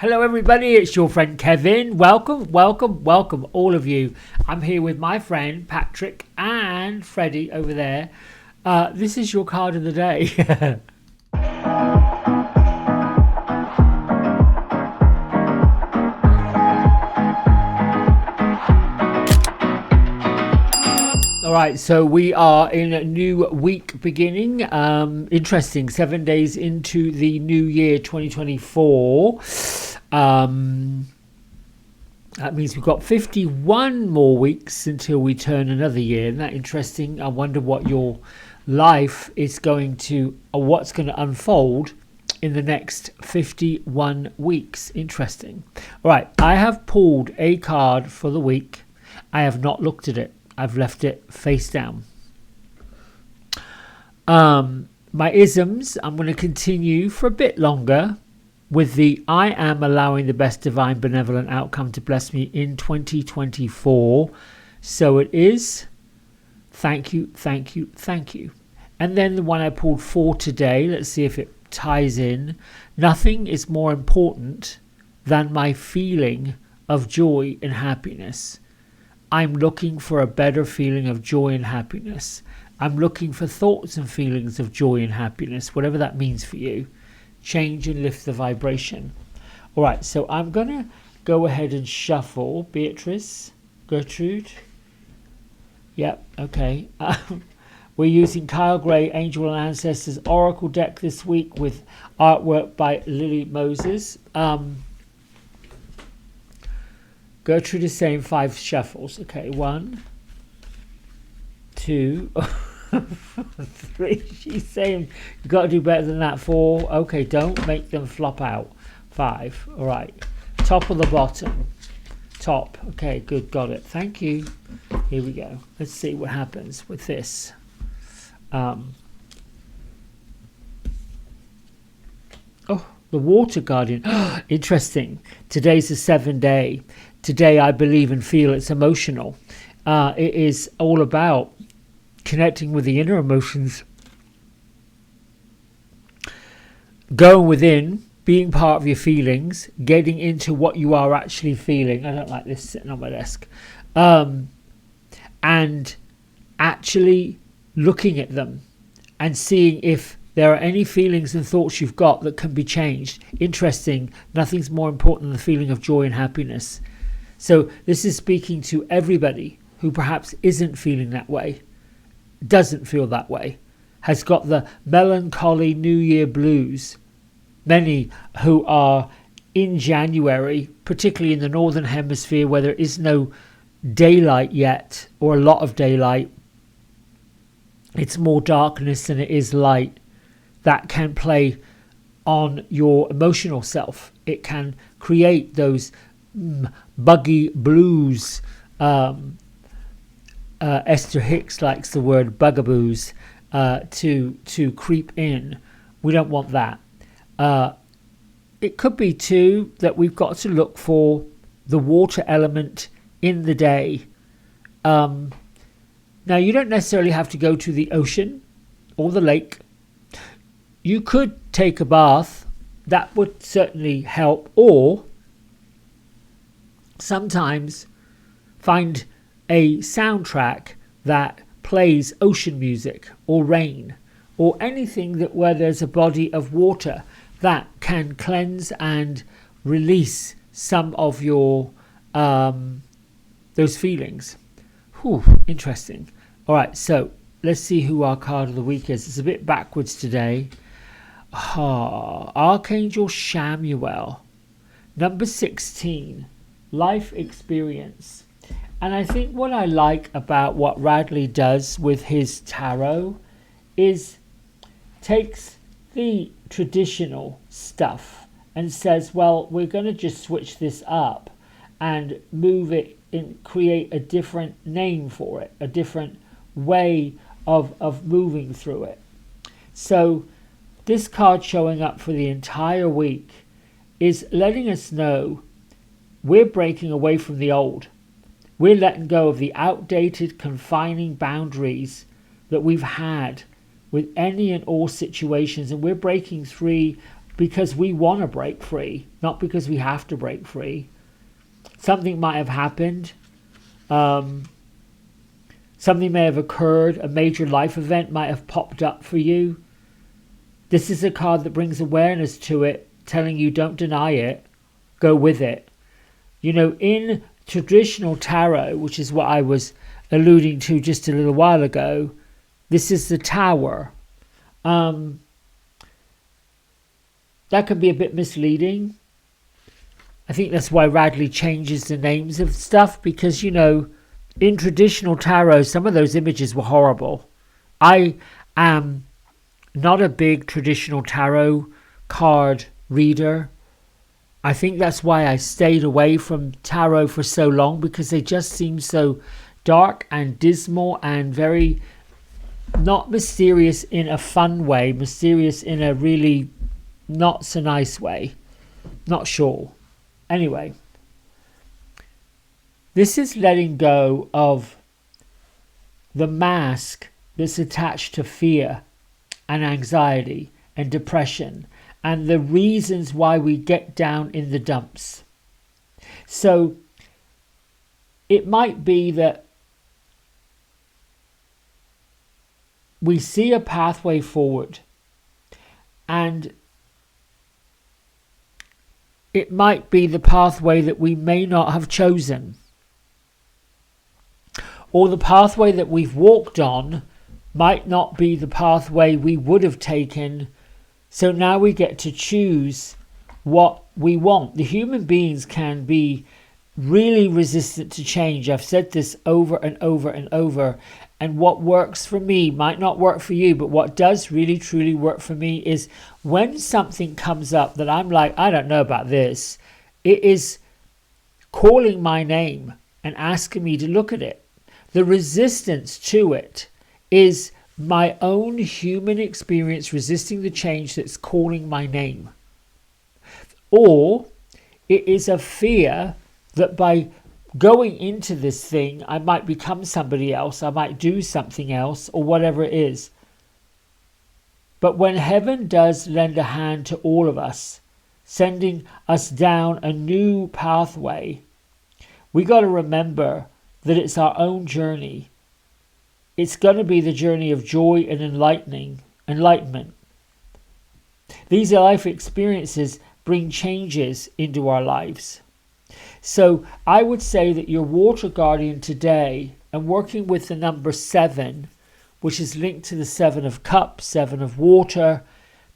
Hello everybody, it's your friend Kevin. Welcome, all of you. I'm here with my friend Patrick and Freddie over there. This is your card of the day. Alright, so we are in a new week beginning. Interesting, 7 days into the new year 2024. That means we've got 51 more weeks until we turn another year. Isn't that interesting? I wonder what your life is going to, or what's going to unfold in the next 51 weeks. Interesting. Alright, I have pulled a card for the week. I have not looked at it. I've left it face down. My isms, I'm going to continue for a bit longer with the I am allowing the best divine benevolent outcome to bless me in 2024. So it is thank you, thank you, thank you. And then the one I pulled for today, let's see if it ties in. Nothing is more important than my feeling of joy and happiness. I'm looking for a better feeling of joy and happiness. I'm looking for thoughts and feelings of joy and happiness, whatever that means for you. Change and lift the vibration. All right, so I'm going to go ahead and shuffle. Beatrice, Gertrude. Yep, okay. We're using Kyle Gray, Angel and Ancestors Oracle deck this week with artwork by Lily Moses. Gertrude is saying 5 shuffles. Okay, 1, 2, 3. She's saying you've got to do better than that. 4. Okay, don't make them flop out. 5. All right. Top or the bottom? Top. Okay, good. Got it. Thank you. Here we go. Let's see what happens with this. Oh, the Water Guardian. Interesting. Today's the 7th day. Today, I believe and feel it's emotional. It is all about connecting with the inner emotions, going within, being part of your feelings, getting into what you are actually feeling. I don't like this sitting on my desk. And actually looking at them and seeing if there are any feelings and thoughts you've got that can be changed. Interesting. Nothing's more important than the feeling of joy and happiness. So this is speaking to everybody who perhaps isn't feeling that way, doesn't feel that way, has got the melancholy New Year blues. Many who are in January, particularly in the Northern Hemisphere where there is no daylight yet, or a lot of daylight, it's more darkness than it is light. That can play on your emotional self. It can create those buggy blues. Esther Hicks likes the word bugaboos to creep in. We don't want that. It could be too that we've got to look for the water element in the day. Now you don't necessarily have to go to the ocean or the lake. You could take a bath. That would certainly help. Or sometimes find a soundtrack that plays ocean music or rain or anything that where there's a body of water that can cleanse and release some of your those feelings. Whew, interesting. All right, so let's see who our card of the week is. It's a bit backwards today. Archangel Chamuel, number 16. Life experience. And I think what I like about what Radley does with his tarot is takes the traditional stuff and says, well, we're going to just switch this up and move it and create a different name for it, a different way of moving through it. So this card showing up for the entire week is letting us know we're breaking away from the old. We're letting go of the outdated, confining boundaries that we've had with any and all situations, and we're breaking free because we want to break free, not because we have to break free. Something might have happened. Something may have occurred. A major life event might have popped up for you. This is a card that brings awareness to it, telling you don't deny it, go with it. You know, in traditional tarot, which is what I was alluding to just a little while ago, this is the Tower. That can be a bit misleading. I think that's why Radley changes the names of stuff, because, you know, in traditional tarot, some of those images were horrible. I am not a big traditional tarot card reader. I think that's why I stayed away from tarot for so long, because they just seem so dark and dismal and very not mysterious in a fun way, mysterious in a really not so nice way. Not sure. Anyway, this is letting go of the mask that's attached to fear and anxiety and depression and the reasons why we get down in the dumps. So it might be that we see a pathway forward, and it might be the pathway that we may not have chosen, or the pathway that we've walked on might not be the pathway we would have taken. So now we get to choose what we want. The human beings can be really resistant to change. I've said this over and over and over. And what works for me might not work for you, but what does really truly work for me is when something comes up that I'm like, I don't know about this, it is calling my name and asking me to look at it. The resistance to it is my own human experience resisting the change that's calling my name. Or it is a fear that by going into this thing, I might become somebody else, I might do something else, or whatever it is. But when heaven does lend a hand to all of us, sending us down a new pathway, we got to remember that it's our own journey. It's going to be the journey of joy and enlightenment. These life experiences bring changes into our lives. So I would say that your water guardian today, and working with the number 7, which is linked to the 7 of cups, 7 of water,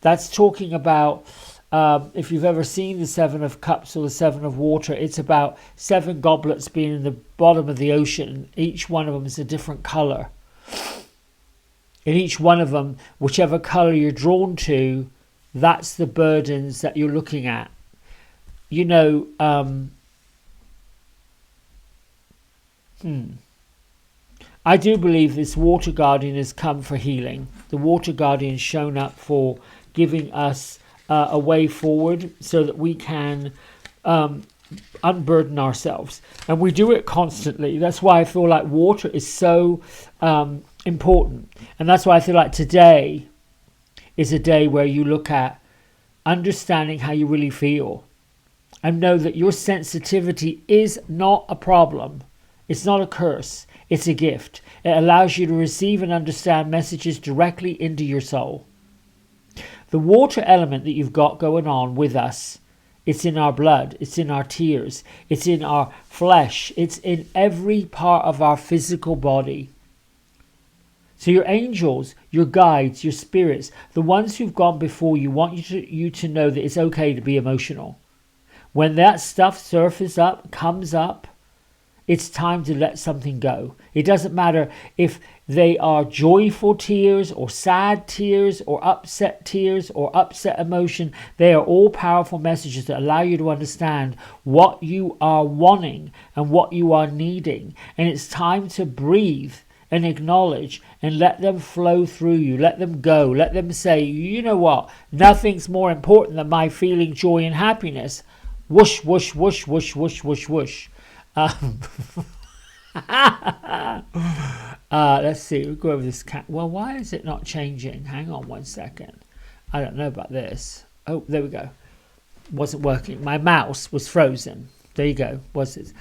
that's talking about, if you've ever seen the 7 of cups or the 7 of water, it's about 7 goblets being in the bottom of the ocean. Each one of them is a different color. In each one of them, whichever color you're drawn to, that's the burdens that you're looking at. You know, I do believe this water guardian has come for healing. The water guardian shown up for giving us a way forward so that we can unburden ourselves. And we do it constantly. That's why I feel like water is so important. And that's why I feel like today is a day where you look at understanding how you really feel. And know that your sensitivity is not a problem. It's not a curse. It's a gift. It allows you to receive and understand messages directly into your soul. The water element that you've got going on with us, it's in our blood, it's in our tears, it's in our flesh, it's in every part of our physical body. So your angels, your guides, your spirits, the ones who've gone before you want you to know that it's okay to be emotional. When that stuff surfaces up, comes up, it's time to let something go. It doesn't matter if they are joyful tears or sad tears or upset emotion. They are all powerful messages that allow you to understand what you are wanting and what you are needing. And it's time to breathe and acknowledge and let them flow through you. Let them go. Let them say, you know what? Nothing's more important than my feeling joy and happiness. Whoosh, whoosh, whoosh, whoosh, whoosh, whoosh, whoosh. Let's see, we'll go over this cat. Well, why is it not changing? Hang on one second. I don't know about this. Oh, there we go. Wasn't working. My mouse was frozen. There you go. Was it?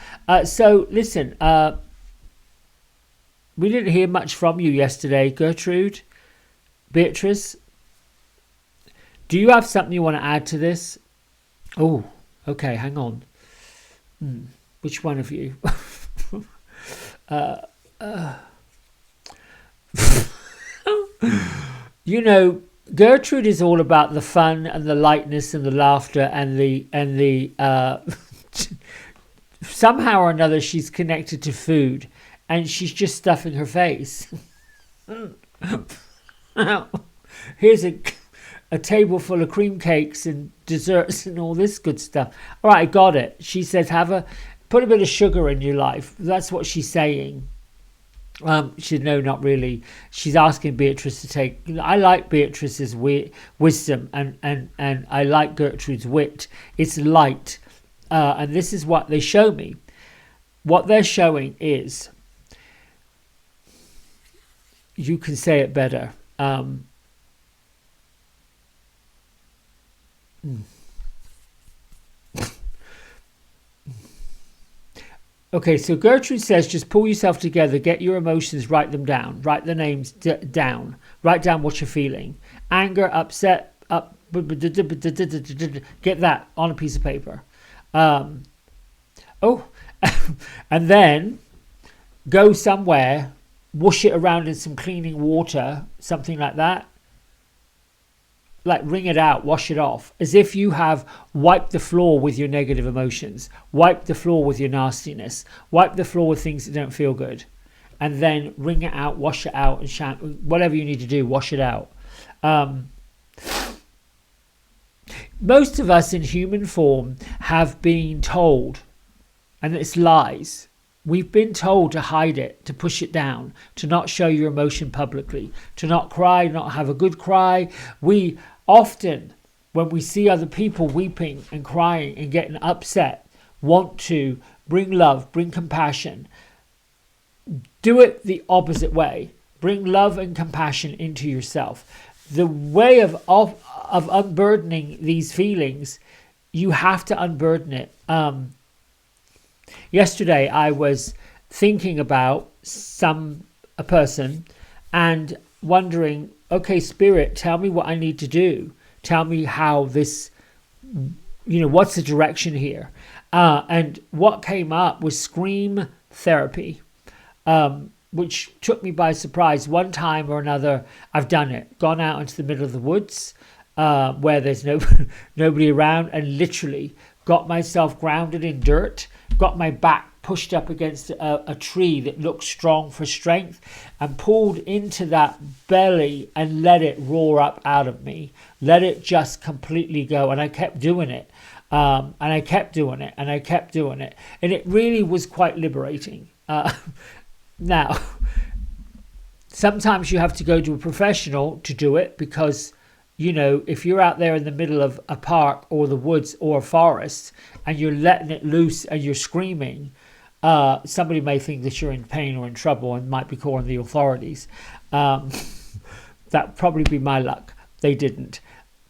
So listen, we didn't hear much from you yesterday, Gertrude, Beatrice. Do you have something you want to add to this? Oh, okay. Hang on. Which one of you? You know, Gertrude is all about the fun and the lightness and the laughter and the somehow or another she's connected to food, and she's just stuffing her face. Here's a table full of cream cakes and desserts and all this good stuff. All right, I got it. She says put a bit of sugar in your life. That's what she's saying. No, not really. She's asking Beatrice to take. I like Beatrice's wisdom, and I like Gertrude's wit. It's light, and this is what they show me. What they're showing is, you can say it better. Okay, so Gertrude says, just pull yourself together, get your emotions, write them down, write the names down, write down what you're feeling. Anger, upset, get that on a piece of paper. And then go somewhere, wash it around in some cleaning water, something like that. Like wring it out, wash it off, as if you have wiped the floor with your negative emotions, wiped the floor with your nastiness, wiped the floor with things that don't feel good, and then wring it out, wash it out, and whatever you need to do, wash it out. Most of us in human form have been told, and it's lies, we've been told to hide it, to push it down, to not show your emotion publicly, to not cry, not have a good cry. We often, when we see other people weeping and crying and getting upset, want to bring love, bring compassion. Do it the opposite way. Bring love and compassion into yourself. The way of unburdening these feelings, you have to unburden it. Yesterday, I was thinking about a person and wondering, okay, Spirit, tell me what I need to do. Tell me how this, what's the direction here? And what came up was scream therapy, which took me by surprise. One time or another, I've done it. Gone out into the middle of the woods where there's nobody around, and literally got myself grounded in dirt, got my back pushed up against a tree that looked strong for strength, and pulled into that belly and let it roar up out of me. Let it just completely go. And I kept doing it. And I kept doing it. And I kept doing it. And it really was quite liberating. Now, sometimes you have to go to a professional to do it, because if you're out there in the middle of a park or the woods or a forest and you're letting it loose and you're screaming, somebody may think that you're in pain or in trouble and might be calling the authorities. That'd probably be my luck. They didn't.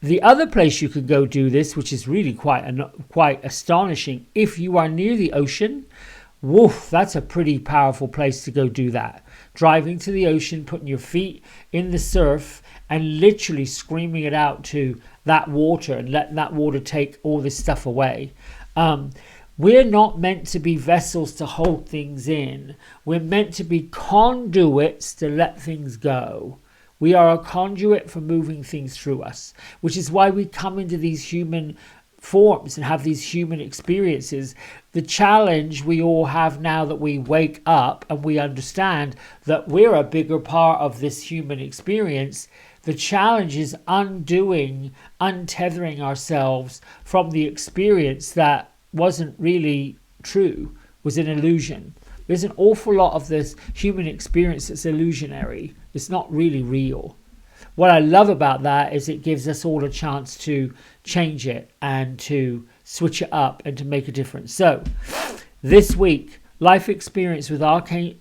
The other place you could go do this, which is really quite astonishing, if you are near the ocean, woof, that's a pretty powerful place to go do that. Driving to the ocean, putting your feet in the surf, and literally screaming it out to that water and letting that water take all this stuff away. We're not meant to be vessels to hold things in. We're meant to be conduits to let things go. We are a conduit for moving things through us, which is why we come into these human forms and have these human experiences. The challenge we all have now that we wake up and we understand that we're a bigger part of this human experience, the challenge is untethering ourselves from the experience that wasn't really true, was an illusion. There's an awful lot of this human experience that's illusionary. It's not really real. What I love about that is it gives us all a chance to change it and to switch it up and to make a difference. So this week, life experience with Archangel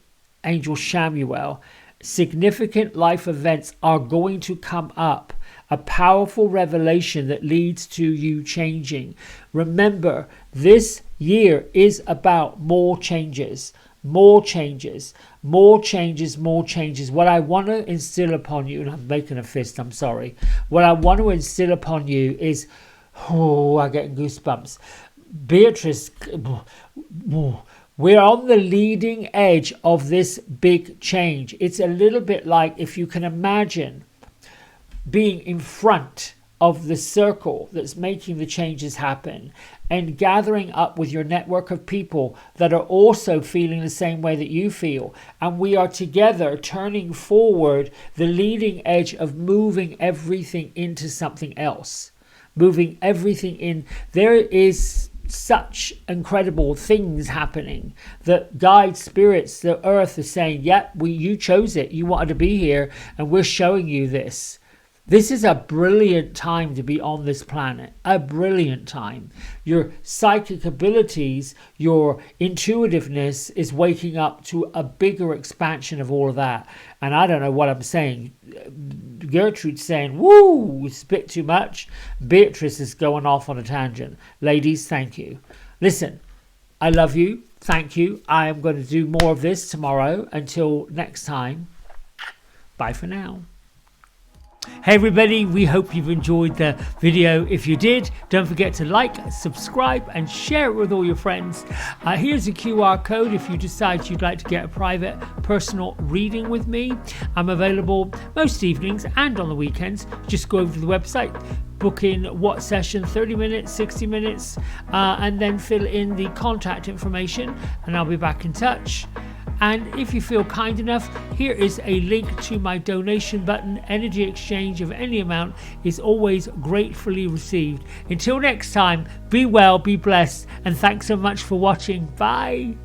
Chamuel. Significant life events are going to come up. a powerful revelation that leads to you changing. Remember, this year is about more changes. More changes, more changes, more changes. What I want to instill upon you, and I'm making a fist, I'm sorry. What I want to instill upon you is, oh, I'm getting goosebumps. Beatrice, we're on the leading edge of this big change. It's a little bit like, if you can imagine being in front of the circle that's making the changes happen and gathering up with your network of people that are also feeling the same way that you feel. And we are together turning forward the leading edge of moving everything into something else. Moving everything in. There is such incredible things happening that guide spirits, the earth is saying, yep, you chose it. You wanted to be here and we're showing you this. This is a brilliant time to be on this planet, a brilliant time. Your psychic abilities, your intuitiveness is waking up to a bigger expansion of all of that. And I don't know what I'm saying. Gertrude's saying, woo, it's a bit too much. Beatrice is going off on a tangent. Ladies, thank you. Listen, I love you. Thank you. I am going to do more of this tomorrow. Until next time, bye for now. Hey everybody, we hope you've enjoyed the video. If you did, don't forget to like, subscribe and share it with all your friends. Here's a QR code if you decide you'd like to get a private personal reading with me. I'm available most evenings and on the weekends. Just go over to the website, book in what session, 30 minutes, 60 minutes, and then fill in the contact information and I'll be back in touch. And if you feel kind enough, here is a link to my donation button. Energy exchange of any amount is always gratefully received. Until next time, be well, be blessed, and thanks so much for watching. Bye.